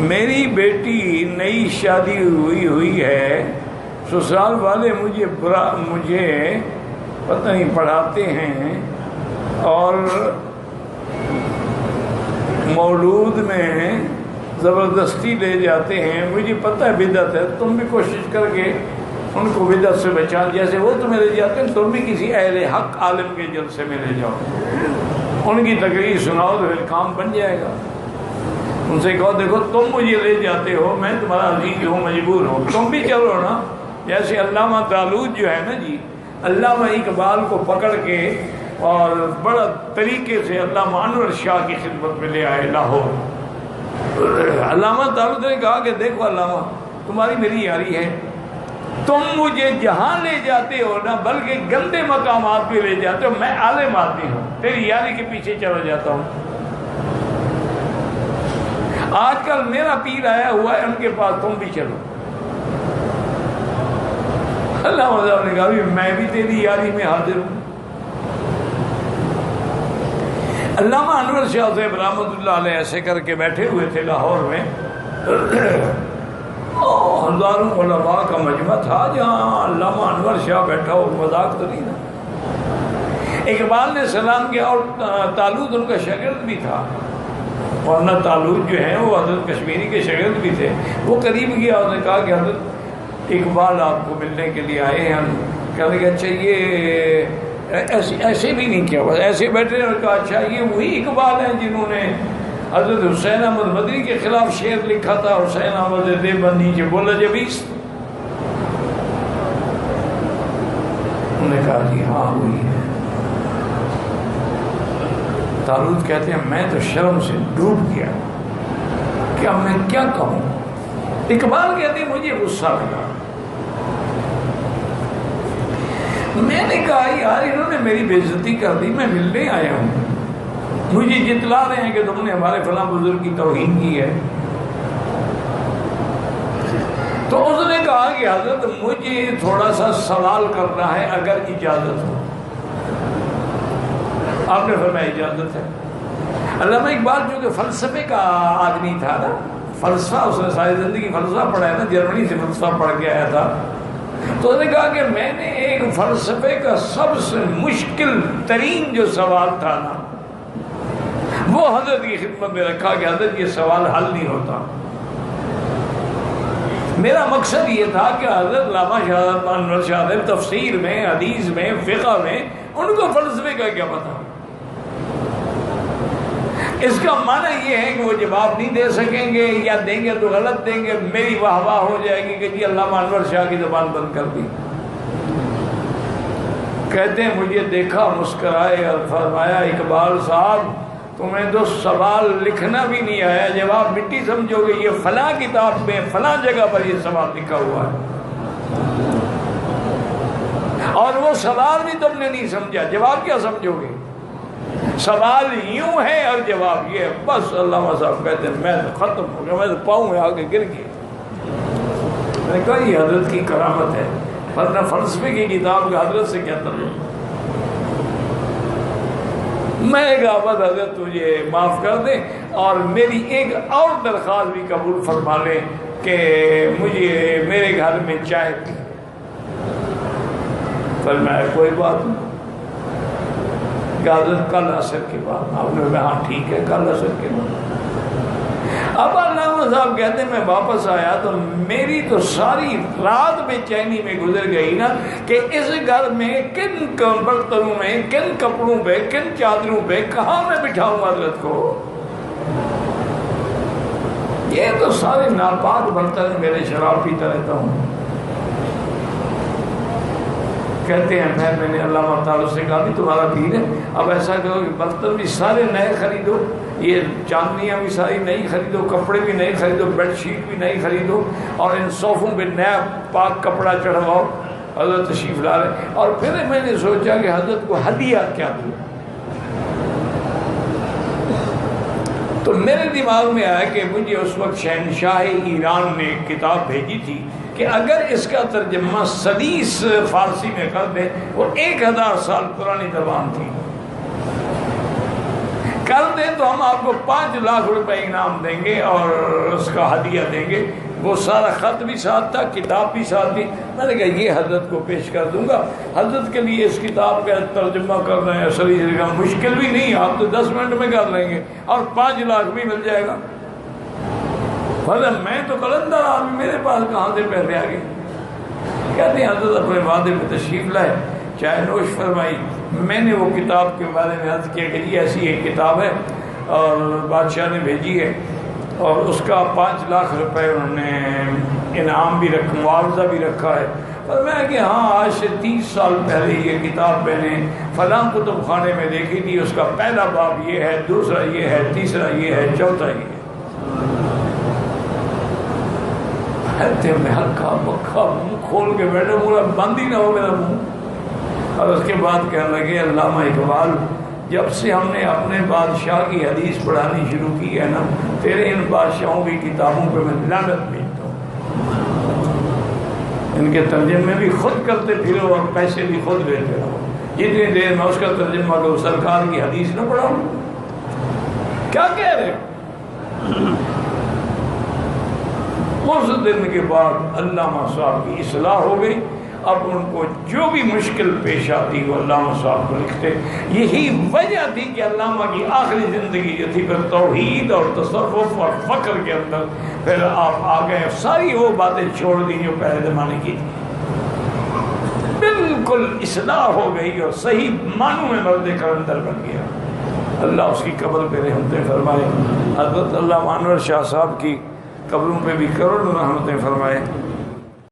میری بیٹی نئی شادی ہوئی ہے، سسرال والے مجھے پتہ نہیں پڑھاتے ہیں اور مولود میں زبردستی لے جاتے ہیں، مجھے پتہ ہے بدعت ہے، تم بھی کوشش کر کے ان کو بدعت سے بچا، جیسے وہ تمہیں لے جاتے ہیں تم بھی کسی اہل حق عالم کے جلسے میں لے جاؤ، ان کی تقریر سناؤ تو پھر کام بن جائے گا۔ ان سے کہو دیکھو تم مجھے لے جاتے ہو، میں تمہارا عزیز ہوں، مجبور ہوں، تم بھی چلو نا۔ جیسے علامہ طالوت جو ہے نا جی، علامہ اقبال کو پکڑ کے اور بڑا طریقے سے علامہ انور شاہ کی خدمت میں لے آئے لاہور۔ علامہ طالوت نے کہا کہ دیکھو علامہ، تمہاری میری یاری ہے، تم مجھے جہاں لے جاتے ہو نا بلکہ گندے مقامات پہ لے جاتے ہو، میں عالم آدمی ہوں، تیری یاری کے پیچھے چلا جاتا ہوں۔ آج کل میرا پیر آیا ہوا ہے ان کے پاس، تم بھی چلو۔ علامہ صاحب نے کہا میں بھی تیری یاری میں حاضر ہوں۔ علامہ انور شاہ صاحب رحمۃ اللہ علیہ ایسے کر کے بیٹھے ہوئے تھے لاہور میں، ہزاروں علماء کا مجمع تھا جہاں علامہ انور شاہ بیٹھا ہو، مذاق تو نہیں نا۔ اقبال نے سلام کیا اور طالوت ان کا شاگرد بھی تھا، ورنہ طالوت جو ہیں وہ حضرت کشمیری کے شاگرد بھی تھے۔ وہ قریب گیا، اس نے کہا کہ حضرت اقبال آپ کو ملنے کے لیے آئے ہیں۔ کہنے کہ اچھا یہ ایسے بھی نہیں کیا، بس ایسے بیٹھے اور کہا اچھا یہ وہی اقبال ہیں جنہوں نے حضرت حسین احمد مدنی کے خلاف شعر لکھا تھا، حسین احمد دیوبندی کے بولا جبیس۔ انہوں نے کہا جی ہاں وہی ہے۔ طالوت کہتے ہیں میں تو شرم سے ڈوب گیا کہ اب میں کیا کہوں۔ اقبال کہتے ہیں مجھے غصہ لگا، میں نے کہا یار انہوں نے میری بے عزتی کر دی، میں ملنے آیا ہوں، مجھے جتلا رہے ہیں کہ تم نے ہمارے فلاں بزرگ کی توہین کی ہے۔ تو اس نے کہا کہ حضرت مجھے تھوڑا سا سوال کرنا ہے اگر اجازت ہو۔ آپ نے فرمایا اجازت ہے۔ علامہ اقبال جو کہ فلسفے کا آدمی تھا نا، فلسفہ اس نے ساری زندگی فلسفہ پڑھا ہے نا، جرمنی سے فلسفہ پڑھ کے آیا تھا، تو اس نے کہا کہ میں نے ایک فلسفے کا سب سے مشکل ترین جو سوال تھا نا وہ حضرت کی خدمت میں رکھا کہ حضرت یہ سوال حل نہیں ہوتا۔ میرا مقصد یہ تھا کہ حضرت علامہ شاہ انور شاہ تفسیر میں، حدیث میں، فقہ میں، ان کو فلسفے کا کیا پتا۔ اس کا معنی یہ ہے کہ وہ جواب نہیں دے سکیں گے، یا دیں گے تو غلط دیں گے، میری واہ واہ ہو جائے گی کہ جی علامہ انور شاہ کی زبان بند کر دی۔ کہتے ہیں مجھے دیکھا، مسکرائے اور فرمایا اقبال صاحب تمہیں تو سوال لکھنا بھی نہیں آیا، جواب مٹی سمجھو گے، یہ فلاں کتاب میں فلاں جگہ پر یہ سوال لکھا ہوا ہے، اور وہ سوال بھی تم نے نہیں سمجھا، جواب کیا سمجھو گے؟ سوال یوں ہے اور جواب یہ ہے۔ بس علامہ صاحب کہتے ہیں میں تو ختم ہو گیا، میں تو پاؤں میں آگے گر گیا۔ میں نے کہا یہ حضرت کی کرامت ہے، ورنہ فلسفے کی کتاب کا حضرت سے کیا تعلق۔ میں نے کہا بس حضرت تجھے معاف کر دے اور میری ایک اور درخواست بھی قبول فرما لے کہ مجھے میرے گھر میں چائے پی۔ فرمایا کوئی بات نہیں، کہ حضرت کل عصر کے بعد۔ آپ نے کہا ہاں ٹھیک ہے کل عصر کے بعد۔ اب علامہ صاحب کہتے ہیں میں واپس آیا تو میری تو ساری رات بے چینی میں گزر گئی نا کہ اس گھر میں کن برتنوں میں، کن کپڑوں پہ، کن چادروں پہ کہاں میں بٹھاؤں حضرت کو۔ یہ تو سارے ناپاک برتن میرے، شراب پیتا رہتا ہوں۔ کہتے ہیں میں نے علامہ تعالیٰ سے کہا بھی تمہارا پیر ہے، اب ایسا کرو کہ برتن بھی سارے نئے خریدو، یہ چاندنیاں بھی ساری نئی خریدو، کپڑے بھی نئے خریدو، بیڈ شیٹ بھی نئی خریدو، اور ان صوفوں پہ نیا پاک کپڑا چڑھواؤ۔ حضرت تشریف لا رہے، اور پھر میں نے سوچا کہ حضرت کو ہدیہ کیا دوں۔ تو میرے دماغ میں آیا کہ مجھے اس وقت شہنشاہ ایران نے ایک کتاب بھیجی تھی کہ اگر اس کا ترجمہ سلیس فارسی میں کر دے، وہ 1000 سال پرانی زبان تھی، کر دیں تو ہم آپ کو 5 لاکھ روپے انعام دیں گے اور اس کا ہدیہ دیں گے۔ وہ سارا خط بھی ساتھ تھا، کتاب بھی ساتھ تھی۔ میں نے کہا یہ حضرت کو پیش کر دوں گا، حضرت کے لیے اس کتاب کا ترجمہ کرنا ہے اصلی مشکل بھی نہیں، آپ تو 10 منٹ میں کر لیں گے اور 5 لاکھ بھی مل جائے گا۔ میں تو قلندر آدمی، میرے پاس کہاں سے پیسے آ گئے؟ کہتے ہیں حضرت اپنے وعدے میں تشریف لائے، چائے نوش فرمائی۔ میں نے وہ کتاب کے بارے میں عرض کیا کہ جی ایسی ایک کتاب ہے اور بادشاہ نے بھیجی ہے اور اس کا 5 لاکھ روپے انہوں نے انعام بھی رکھا، معاوضہ بھی رکھا ہے۔ اور میں کہ ہاں آج سے 30 سال پہلے یہ کتاب میں نے فلاں کتب خانے میں دیکھی تھی، اس کا پہلا باب یہ ہے، دوسرا یہ ہے، تیسرا یہ ہے، چوتھا یہ ہے۔ میں ہلکا بکا منہ کھول کے بیٹھے، پورا بند ہی نہ ہو میرا منہ۔ اور اس کے بعد کہنے لگے علامہ اقبال، جب سے ہم نے اپنے بادشاہ کی حدیث پڑھانی شروع کی ہے نا، تیرے ان بادشاہوں کی کتابوں پہ میں لعنت بھیجتا ہوں۔ ان کے ترجمے بھی خود کرتے پھرو اور پیسے بھی خود لیتے رہو، جتنی دیر میں اس کا ترجمہ کرو سرکار کی حدیث نہ پڑھاؤ۔ کیا کہہ رہے ہو؟ اس دن کے بعد علامہ صاحب کی اصلاح ہو گئی۔ اب ان کو جو بھی مشکل پیش آتی وہ علامہ صاحب کو لکھتے۔ یہی وجہ تھی کہ علامہ کی آخری زندگی جو تھی پھر توحید اور تصوف اور فقر کے اندر پھر آپ آ گئے، ساری وہ باتیں چھوڑ دی جو پہلے زمانے کی تھی، بالکل اصلاح ہو گئی اور صحیح معنوں میں مرد قلندر بن گیا۔ اللہ اس کی قبر پہ رحمتیں فرمائے، حضرت علامہ انور شاہ صاحب کی قبروں پہ بھی کروڑوں رحمتیں فرمائے۔